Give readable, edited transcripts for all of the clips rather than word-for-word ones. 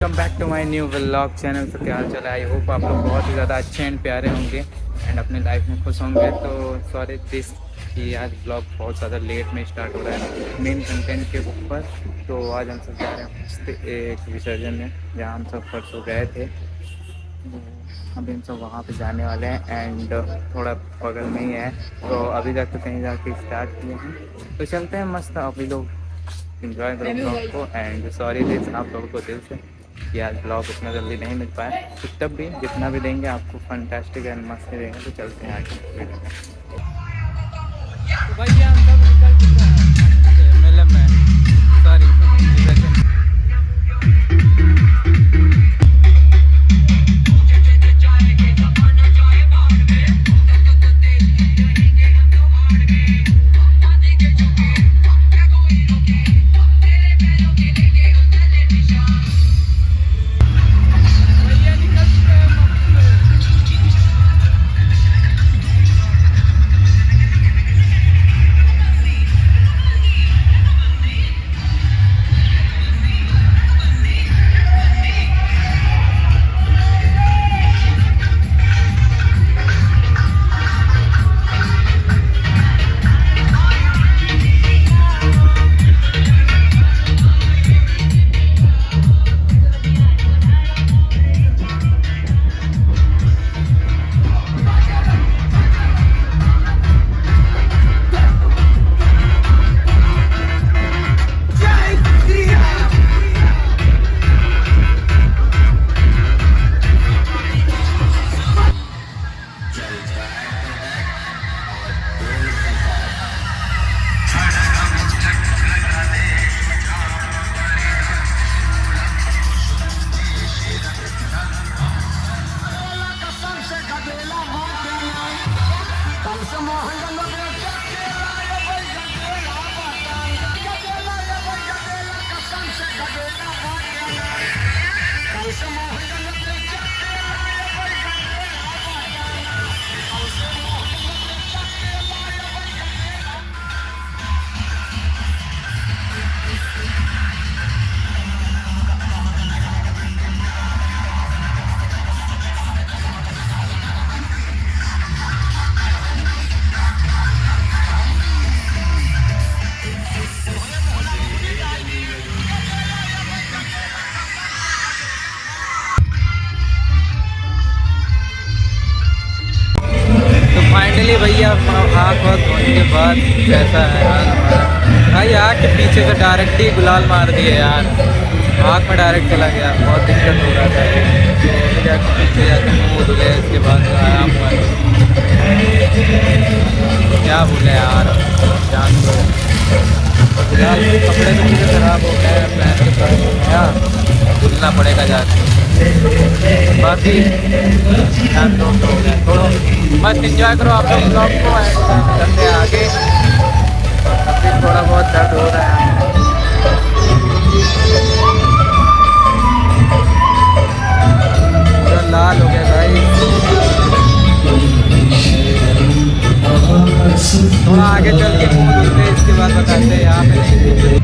Welcome back to my new vlog channel. तो क्या हाल चाल है? आई होप आप लोग बहुत ही ज़्यादा अच्छे एंड प्यारे होंगे एंड अपने लाइफ में खुश होंगे। तो सॉरी दिस कि आज ब्लॉग बहुत ज़्यादा लेट में स्टार्ट हो रहा है मेन कंटेंट के ऊपर। तो आज हम सब जा रहे हैं मस्त एक विसर्जन में जहाँ हम सब परसों गए थे। तो अभी हम सब वहाँ पे जाने वाले हैं एंड थोड़ा बगल में ही है, तो अभी तक तो कहीं जाके स्टार्ट किए हैं। तो चलते हैं मस्त, अभी लोग इन्जॉय करो ब्लॉग को। एंड सॉरी दिस आप लोगों को दिल से कि आज ब्लॉग उतना जल्दी नहीं मिल पाया, तो तब भी जितना भी देंगे आपको फंटास्टिक एंड मस्त देंगे। तो चलते हैं आगे वीडियो में। तो भैया हम सब निकल चुके हैं मेले में, सॉरी फाइनली भैया हाथ वाथ धोने के बाद कैसा है यार हमारा भाई, आग के पीछे से डायरेक्ट ही गुलाल मार दिए यार, आग में डायरेक्ट चला गया। बहुत दिक्कत हो रहा था, तो जाके पीछे जाकर मुँह धुले, इसके बाद आया हुआ क्या बोले यार, जान दो फिलहाल कपड़े तो मुझे ख़राब हो गए, पैंट के साथ हो गया, धुलना पड़ेगा जाके। बाकी ध्यान दो थोड़ा मस्त इंजॉय करो आप लोग ब्लॉग को एंड चलते हैं आगे। अभी थोड़ा बहुत दर्द हो रहा है, पूरा लाल हो गया भाई। थोड़ा आगे चल के मुँह धुलते, इसके बाद बताते हैं यहाँ पे नहीं।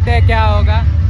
देखते हैं क्या होगा।